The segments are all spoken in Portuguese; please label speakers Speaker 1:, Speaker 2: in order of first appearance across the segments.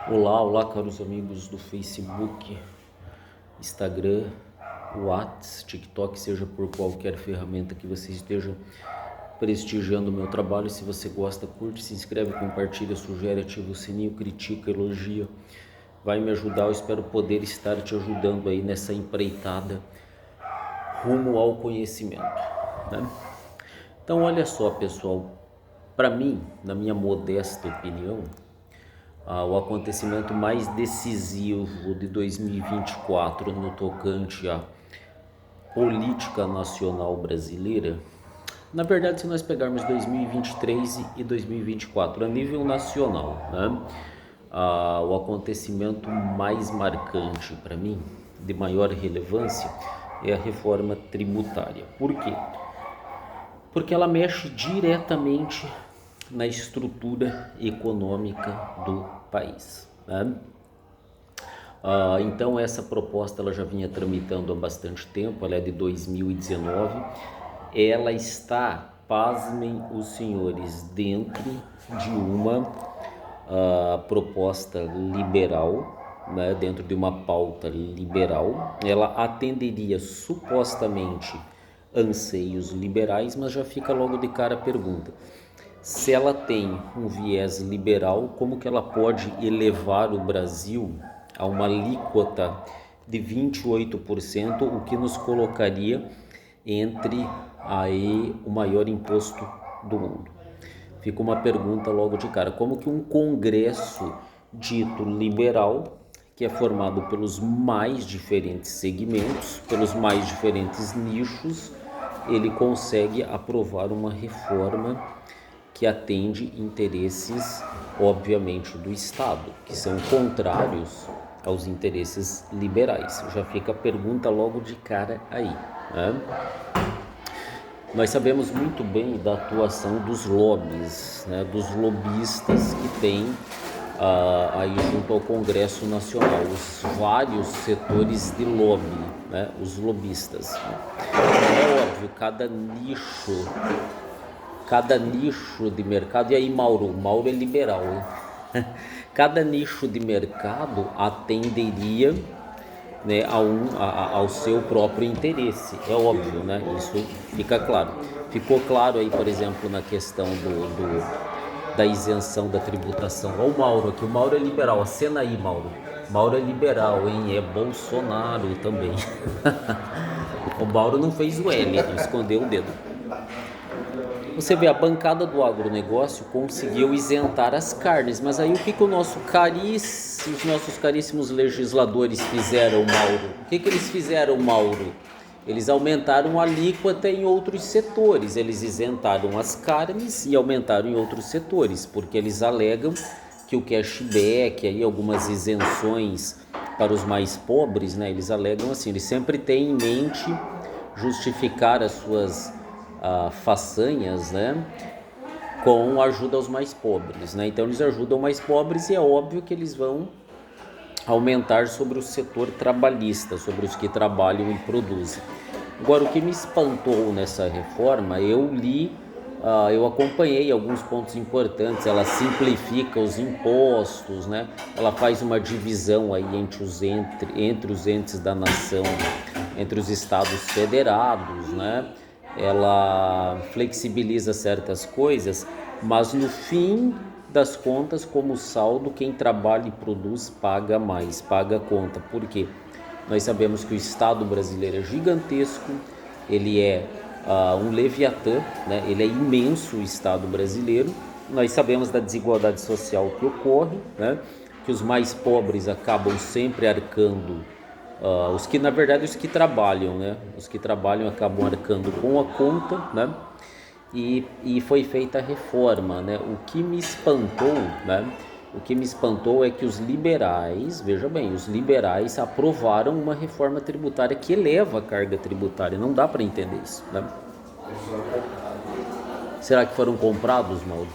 Speaker 1: Olá, olá, caros amigos do Facebook, Instagram, WhatsApp, TikTok, seja por qualquer ferramenta que você esteja prestigiando o meu trabalho. Se você gosta, curte, se inscreve, compartilha, sugere, ativa o sininho, critica, elogia. Vai me ajudar, eu espero poder estar te ajudando aí nessa empreitada rumo ao conhecimento, né? Então, olha só, pessoal, para mim, na minha modesta opinião, o acontecimento mais decisivo de 2024 no tocante à política nacional brasileira, na verdade, se nós pegarmos 2023 e 2024 a nível nacional, né, o acontecimento mais marcante para mim, de maior relevância, é a reforma tributária. Por quê? Porque ela mexe diretamente na estrutura econômica do país, né? Então essa proposta ela já vinha tramitando há bastante tempo, ela é de 2019, ela está, pasmem os senhores, dentro de uma proposta liberal, né? Dentro de uma pauta liberal, ela atenderia supostamente anseios liberais, mas já fica logo de cara a pergunta: se ela tem um viés liberal, como que ela pode elevar o Brasil a uma alíquota de 28%, o que nos colocaria entre aí o maior imposto do mundo? Fica uma pergunta logo de cara: como que um congresso dito liberal, que é formado pelos mais diferentes segmentos, pelos mais diferentes nichos, ele consegue aprovar uma reforma que atende interesses, obviamente, do Estado, que são contrários aos interesses liberais? Já fica a pergunta logo de cara aí, né? Nós sabemos muito bem da atuação dos lobbies, né, dos lobistas que tem aí junto ao Congresso Nacional, os vários setores de lobby, né, os lobistas. É óbvio, cada nicho de mercado, e aí Mauro é liberal, hein? Cada nicho de mercado atenderia, né, ao seu próprio interesse, é óbvio, né? Isso fica claro. Ficou claro aí, por exemplo, na questão da isenção da tributação. Olha o Mauro aqui, o Mauro é liberal, acena aí, Mauro. Mauro é liberal, hein? É Bolsonaro também. O Mauro não fez o L, ele escondeu o dedo. Você vê, a bancada do agronegócio conseguiu isentar as carnes, mas aí o que os nossos caríssimos legisladores fizeram, Mauro? O que eles fizeram, Mauro? Eles aumentaram a alíquota em outros setores, eles isentaram as carnes e aumentaram em outros setores, porque eles alegam que o cashback, aí algumas isenções para os mais pobres, né? Eles alegam assim, eles sempre têm em mente justificar as suas façanhas, né, com ajuda aos mais pobres, né? Então eles ajudam mais pobres e é óbvio que eles vão aumentar sobre o setor trabalhista, sobre os que trabalham e produzem. Agora, o que me espantou nessa reforma, eu acompanhei alguns pontos importantes. Ela simplifica os impostos, né? Ela faz uma divisão aí entre os entes da nação, entre os estados federados, né? Ela flexibiliza certas coisas, mas no fim das contas, como saldo, quem trabalha e produz paga mais, paga a conta. Por quê? Nós sabemos que o Estado brasileiro é gigantesco, ele é um leviatã, né? Ele é imenso, o Estado brasileiro. Nós sabemos da desigualdade social que ocorre, né? Que os mais pobres acabam sempre arcando, os que trabalham, né? Os que trabalham acabam arcando com a conta, né? E foi feita a reforma, né? O que me espantou, né? O que me espantou é que os liberais, veja bem, os liberais aprovaram uma reforma tributária que eleva a carga tributária. Não dá para entender isso, né? Será que foram comprados, Mauro?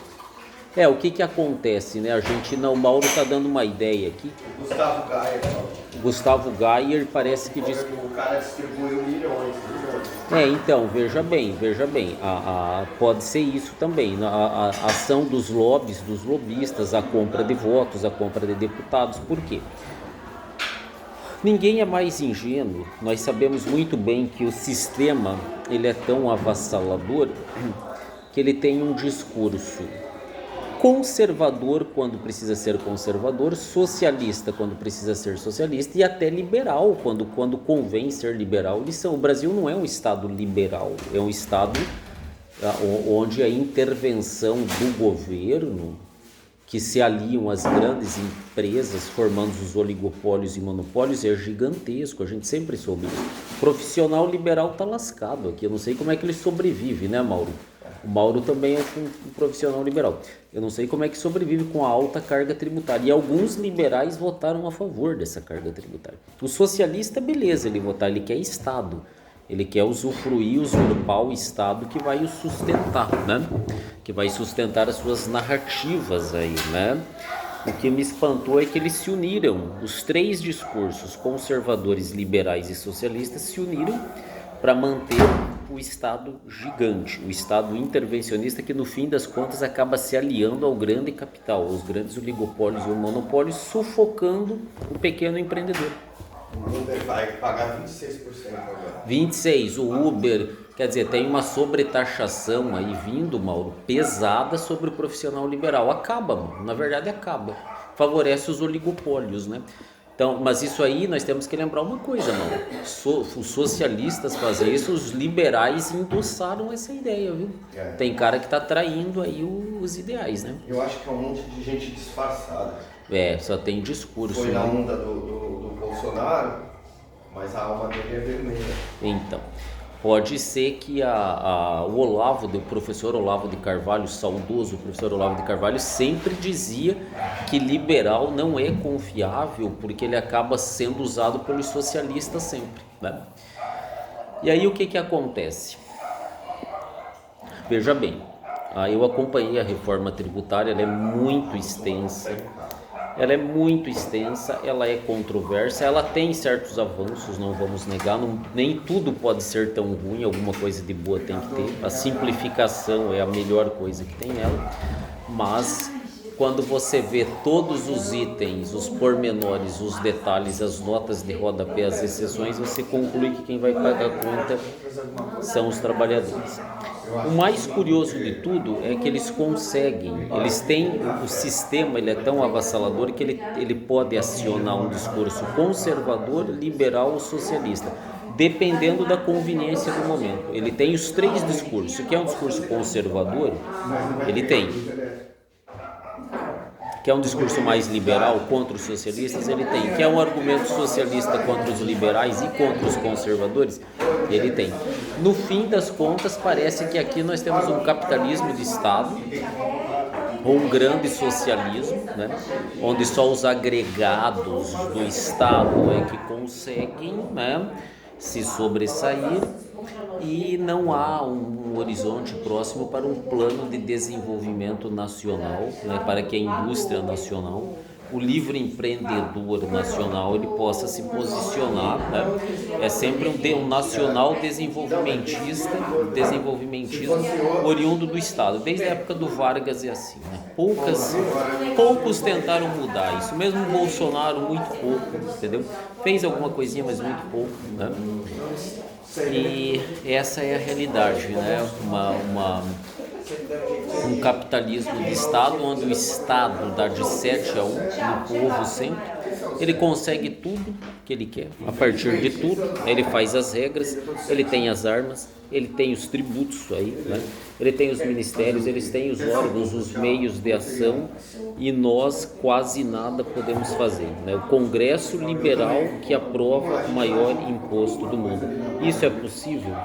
Speaker 1: O que que acontece, né? A gente não, o Mauro está dando uma ideia aqui.
Speaker 2: Gustavo Gaia,
Speaker 1: Gustavo Gayer parece que diz.
Speaker 2: o cara distribuiu milhões.
Speaker 1: Então, veja bem, pode ser isso também, a ação dos lobbies, dos lobistas, a compra de votos, a compra de deputados. Por quê? Ninguém é mais ingênuo. Nós sabemos muito bem que o sistema ele é tão avassalador que ele tem um discurso conservador quando precisa ser conservador, socialista quando precisa ser socialista e até liberal quando convém ser liberal. O Brasil não é um estado liberal, é um estado onde a intervenção do governo, que se aliam às grandes empresas, formando os oligopólios e monopólios, é gigantesco. A gente sempre soube isso. O profissional liberal está lascado aqui. Eu não sei como é que ele sobrevive, né, Mauro? O Mauro também é um profissional liberal. Eu não sei como é que sobrevive com a alta carga tributária. E alguns liberais votaram a favor dessa carga tributária. O socialista, beleza, ele quer Estado. Ele quer usufruir, usurpar o Estado que vai o sustentar, né? Que vai sustentar as suas narrativas aí, né? O que me espantou é que eles se uniram. Os três discursos, conservadores, liberais e socialistas, se uniram para manter o Estado gigante, o Estado intervencionista que no fim das contas acaba se aliando ao grande capital, aos grandes oligopólios e monopólios, sufocando o pequeno empreendedor.
Speaker 2: O Uber vai pagar 26% agora.
Speaker 1: 26%, o Uber, quer dizer, tem uma sobretaxação aí vindo, Mauro, pesada sobre o profissional liberal. Acaba, na verdade acaba. Favorece os oligopólios, né? Então, mas isso aí nós temos que lembrar uma coisa, não. Os socialistas fazem isso, os liberais endossaram essa ideia, viu? Tem cara que está traindo aí os ideais, né?
Speaker 2: Eu acho que é um monte de gente disfarçada.
Speaker 1: Só tem discurso.
Speaker 2: Foi na onda do Bolsonaro, mas a alma dele é vermelha.
Speaker 1: Então, pode ser que o professor Olavo de Carvalho, saudoso professor Olavo de Carvalho, sempre dizia que liberal não é confiável porque ele acaba sendo usado pelos socialistas sempre, né? E aí o que acontece? Veja bem, eu acompanhei a reforma tributária, ela é muito extensa. Ela é controversa, ela tem certos avanços, não vamos negar, nem tudo pode ser tão ruim, alguma coisa de boa tem que ter, a simplificação é a melhor coisa que tem nela, mas quando você vê todos os itens, os pormenores, os detalhes, as notas de rodapé, as exceções, você conclui que quem vai pagar a conta são os trabalhadores. O mais curioso de tudo é que eles têm, o sistema ele é tão avassalador que ele pode acionar um discurso conservador, liberal ou socialista, dependendo da conveniência do momento. Ele tem os três discursos. Que é um discurso conservador, ele tem. Que é um discurso mais liberal contra os socialistas, ele tem. Que é um argumento socialista contra os liberais e contra os conservadores, ele tem. No fim das contas, parece que aqui nós temos um capitalismo de Estado, ou um grande socialismo, né? Onde só os agregados do Estado é que conseguem, né, se sobressair, e não há um horizonte próximo para um plano de desenvolvimento nacional, né, para que a indústria nacional, o livre empreendedor nacional, ele possa se posicionar, né? É sempre um nacional desenvolvimentismo oriundo do Estado. Desde a época do Vargas é assim, né? Poucos tentaram mudar isso, mesmo o Bolsonaro muito pouco, entendeu? Fez alguma coisinha, mas muito pouco, né? E essa é a realidade, né? Um capitalismo de Estado, onde o Estado dá de 7-1 no povo sempre, ele consegue tudo que ele quer, a partir de tudo, ele faz as regras, ele tem as armas, ele tem os tributos aí, né? Ele tem os ministérios, eles têm os órgãos, os meios de ação, e nós quase nada podemos fazer, né? O Congresso liberal que aprova o maior imposto do mundo. Isso é possível?